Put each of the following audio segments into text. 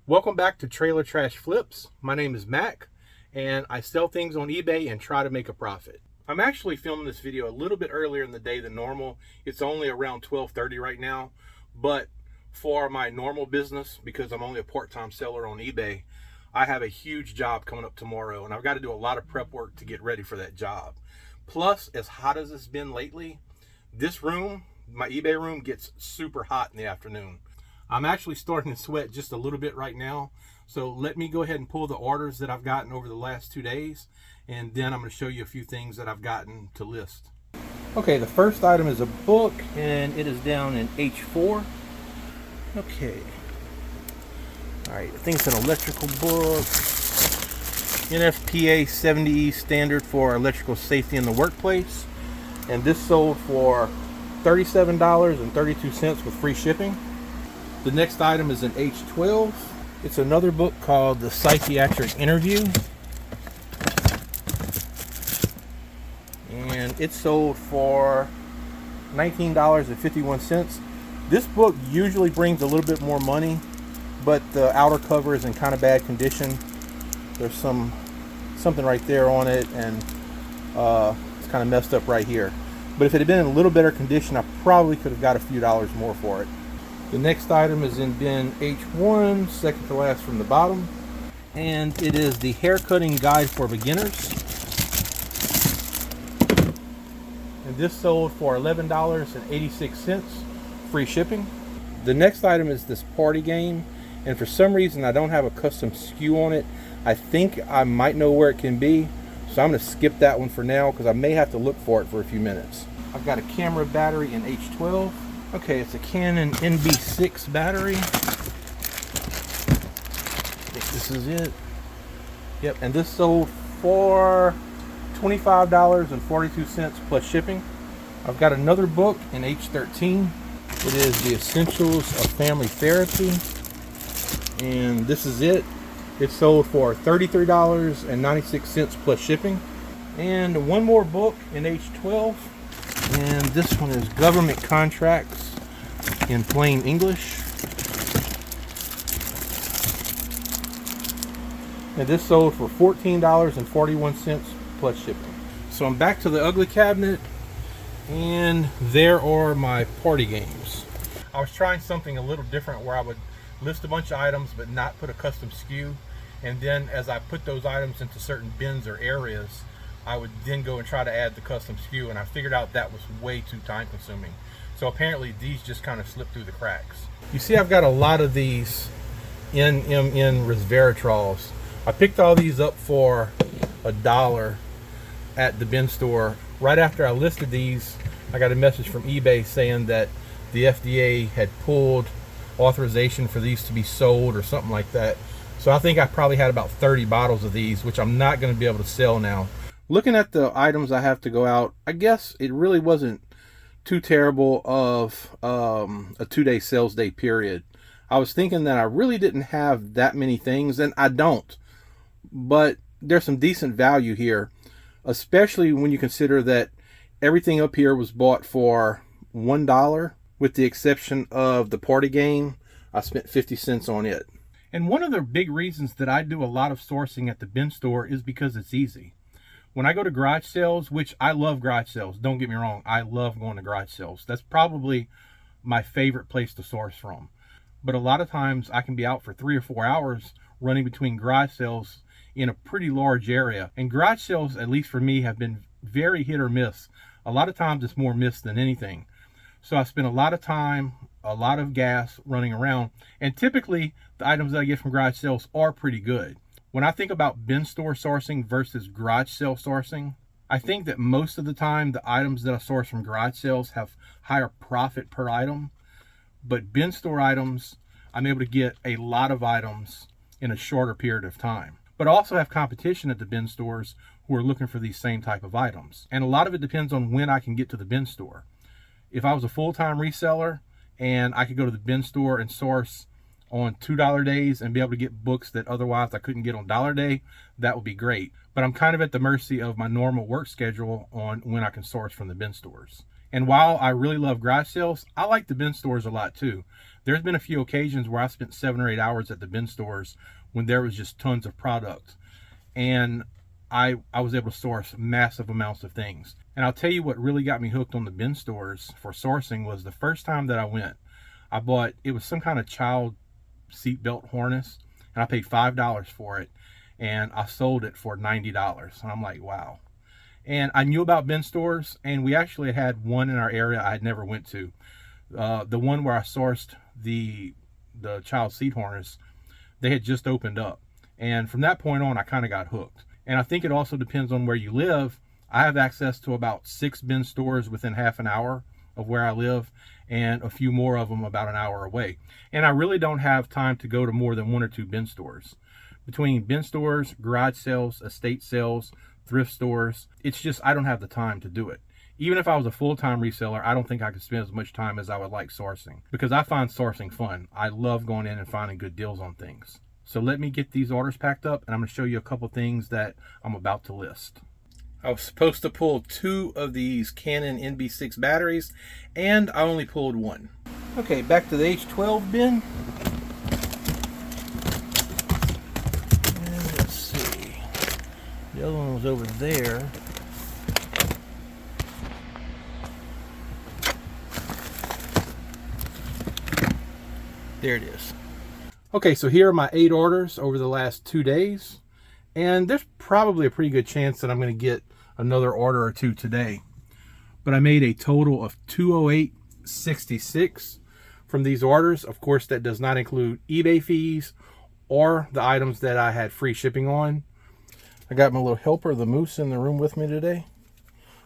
Welcome back to Trailer Trash Flips. My name is Mac, and I sell things on eBay and try to make a profit. I'm actually filming this video a little bit earlier in the day than normal. It's only around 12:30 right now, but for my normal business, because I'm only a part-time seller on eBay, I have a huge job coming up tomorrow, and I've got to do a lot of prep work to get ready for that job. Plus, as hot as it's been lately, this room, my eBay room, gets super hot in the afternoon. I'm actually starting to sweat just a little bit right now. So let me go ahead and pull the orders that I've gotten over the last 2 days, and then I'm going to show you a few things that I've gotten to list. Okay, the first item is a book, and it is down in H4. Okay. All right, I think it's an electrical book. NFPA 70E standard for electrical safety in the workplace. And this sold for $37.32 with free shipping. The next item is an H12. It's another book called The Psychiatric Interview. And it sold for $19.51. This book usually brings a little bit more money, but the outer cover is in kind of bad condition. There's something right there on it, and it's kind of messed up right here. But if it had been in a little better condition, I probably could have got a few dollars more for it. The next item is in bin H1, second to last from the bottom, and it is the Haircutting Guide for Beginners. And this sold for $11.86, free shipping. The next item is this party game, and for some reason I don't have a custom SKU on it. I think I might know where it can be, so I'm going to skip that one for now because I may have to look for it for a few minutes. I've got a camera battery in H12. Okay, it's a Canon NB6 battery. I think this is it. Yep, and this sold for $25.42 plus shipping. I've got another book in H13. It is The Essentials of Family Therapy. And this is it. It sold for $33.96 plus shipping. And one more book in H12. And this one is Government Contracts in Plain English. And this sold for $14.41 plus shipping. So I'm back to the ugly cabinet, and there are my party games. I was trying something a little different where I would list a bunch of items but not put a custom SKU. And then as I put those items into certain bins or areas, I would then go and try to add the custom SKU, and I figured out that was way too time consuming. So apparently these just kind of slipped through the cracks. You see, I've got a lot of these NMN resveratrols. I picked all these up for $1 at the bin store. Right after I listed these, I got a message from eBay saying that the FDA had pulled authorization for these to be sold or something like that. So I think I probably had about 30 bottles of these, which I'm not going to be able to sell now. Looking at the items I have to go out, I guess it really wasn't too terrible of a 2-day sales day period. I was thinking that I really didn't have that many things, and I don't. But there's some decent value here, especially when you consider that everything up here was bought for $1, with the exception of the party game. I spent 50 cents on it. And one of the big reasons that I do a lot of sourcing at the bin store is because it's easy. When I go to garage sales, which I love garage sales, don't get me wrong, I love going to garage sales. That's probably my favorite place to source from. But a lot of times I can be out for 3 or 4 hours running between garage sales in a pretty large area. And garage sales, at least for me, have been very hit or miss. A lot of times it's more miss than anything. So I spend a lot of time, a lot of gas running around, and typically the items that I get from garage sales are pretty good. When I think about bin store sourcing versus garage sale sourcing, I think that most of the time the items that I source from garage sales have higher profit per item, but bin store items, I'm able to get a lot of items in a shorter period of time. But I also have competition at the bin stores who are looking for these same type of items. And a lot of it depends on when I can get to the bin store. If I was a full-time reseller and I could go to the bin store and source on $2 days and be able to get books that otherwise I couldn't get on $1 day, that would be great. But I'm kind of at the mercy of my normal work schedule on when I can source from the bin stores. And while I really love garage sales, I like the bin stores a lot too. There's been a few occasions where I spent 7 or 8 hours at the bin stores when there was just tons of product, and I was able to source massive amounts of things. And I'll tell you what really got me hooked on the bin stores for sourcing was the first time that I went. I bought, it was some kind of child seatbelt harness, and I paid $5 for it, and I sold it for $90. And I'm like, wow. And I knew about bin stores, and we actually had one in our area I had never went to. The one where I sourced the child seat harness, they had just opened up. And from that point on, I kind of got hooked. And I think it also depends on where you live. I have access to about 6 bin stores within half an hour of where I live, and a few more of them about an hour away. And I really don't have time to go to more than 1 or 2 bin stores. Between bin stores, garage sales, estate sales, thrift stores, it's just, I don't have the time to do it. Even if I was a full-time reseller, I don't think I could spend as much time as I would like sourcing, because I find sourcing fun. I love going in and finding good deals on things. So let me get these orders packed up, and I'm going to show you a couple things that I'm about to list. I was supposed to pull 2 of these Canon NB6 batteries, and I only pulled 1. Okay, back to the H12 bin. And let's see. The other one was over there. There it is. Okay, so here are my 8 orders over the last 2 days. And there's probably a pretty good chance that I'm going to get another order or 2 today. But I made a total of $208.66 from these orders. Of course, that does not include eBay fees or the items that I had free shipping on. I got my little helper, the Moose, in the room with me today,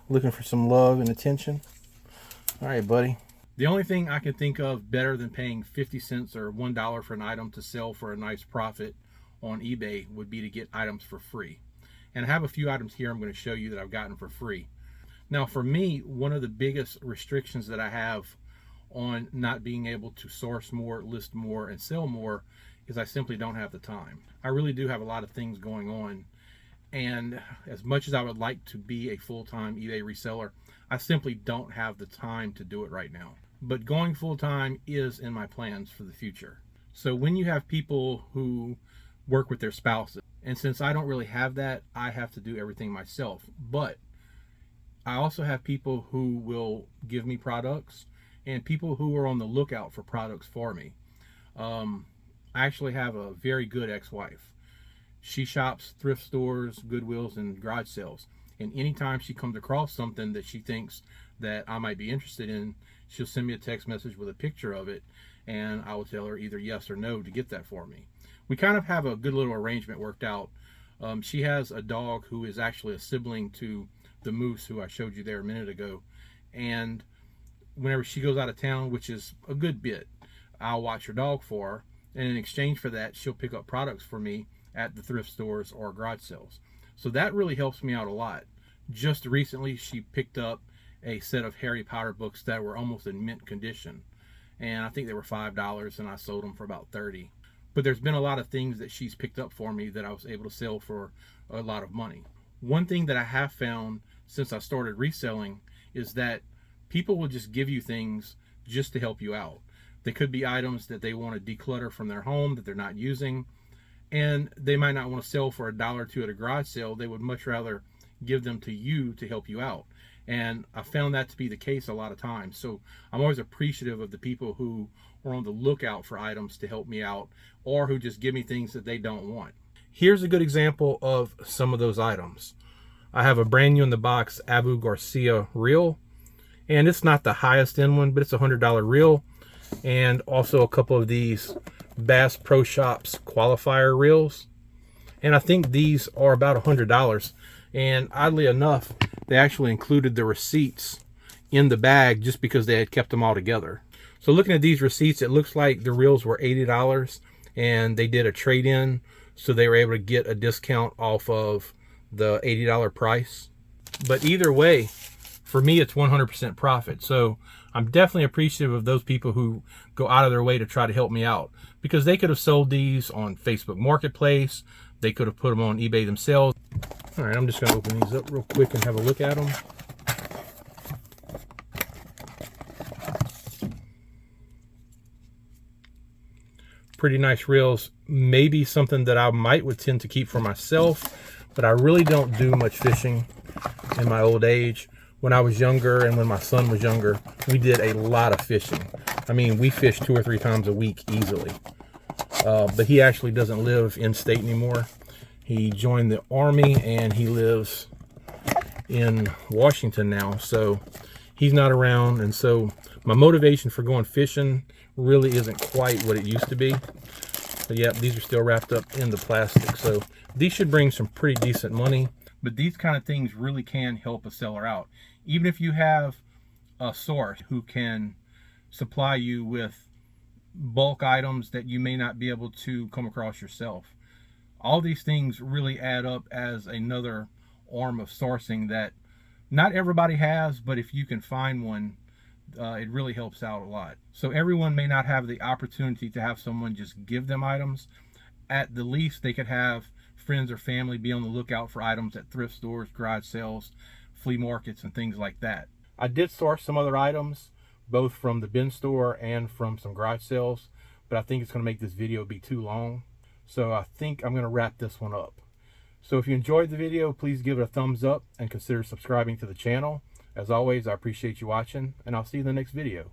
looking for some love and attention. All right, buddy. The only thing I can think of better than paying 50 cents or $1 for an item to sell for a nice profit on eBay would be to get items for free. And I have a few items here I'm going to show you that I've gotten for free. Now, for me, one of the biggest restrictions that I have on not being able to source more, list more, and sell more is I simply don't have the time. I really do have a lot of things going on, and as much as I would like to be a full-time eBay reseller, I simply don't have the time to do it right now. But going full-time is in my plans for the future. So when you have people who work with their spouses, and since I don't really have that, I have to do everything myself. But I also have people who will give me products and people who are on the lookout for products for me. I actually have a very good ex-wife. She shops thrift stores, Goodwills, and garage sales. And anytime she comes across something that she thinks that I might be interested in, she'll send me a text message with a picture of it, and I will tell her either yes or no to get that for me. We kind of have a good little arrangement worked out. She has a dog who is actually a sibling to the Moose, who I showed you there a minute ago. And whenever she goes out of town, which is a good bit, I'll watch her dog for her. And in exchange for that, she'll pick up products for me at the thrift stores or garage sales. So that really helps me out a lot. Just recently, she picked up a set of Harry Potter books that were almost in mint condition. And I think they were $5, and I sold them for about $30. But there's been a lot of things that she's picked up for me that I was able to sell for a lot of money. One thing that I have found since I started reselling is that people will just give you things just to help you out. They could be items that they want to declutter from their home that they're not using, and they might not want to sell for $1 or $2 at a garage sale. They would much rather give them to you to help you out. And I found that to be the case a lot of times. So I'm always appreciative of the people who are on the lookout for items to help me out, or who just give me things that they don't want. Here's a good example of some of those items. I have a brand new in the box Abu Garcia reel, and it's not the highest end one, but it's a $100 reel, and also a couple of these Bass Pro Shops qualifier reels, and I think these are about $100. And oddly enough, they actually included the receipts in the bag just because they had kept them all together. So looking at these receipts, it looks like the reels were $80, and they did a trade-in, so they were able to get a discount off of the $80 price. But either way, for me, it's 100% profit. So I'm definitely appreciative of those people who go out of their way to try to help me out, because they could have sold these on Facebook Marketplace. They could have put them on eBay themselves. All right, I'm just going to open these up real quick and have a look at them. pretty nice reels. Maybe something that I would tend to keep for myself, but I really don't do much fishing in my old age. When I was younger and when my son was younger, we did a lot of fishing. I mean, we fished 2 or 3 times a week easily. But he actually doesn't live in state anymore. He joined the Army and he lives in Washington now, so he's not around. And so my motivation for going fishing really isn't quite what it used to be. But yeah, these are still wrapped up in the plastic, so these should bring some pretty decent money. But these kind of things really can help a seller out. Even if you have a source who can supply you with bulk items that you may not be able to come across yourself. All these things really add up as another arm of sourcing that not everybody has, but if you can find one, it really helps out a lot. So everyone may not have the opportunity to have someone just give them items. At the least, they could have friends or family be on the lookout for items at thrift stores, garage sales, flea markets, and things like that. I did source some other items, both from the bin store and from some garage sales, but I think it's going to make this video be too long. So I think I'm going to wrap this one up. So if you enjoyed the video, please give it a thumbs up and consider subscribing to the channel. As always, I appreciate you watching, and I'll see you in the next video.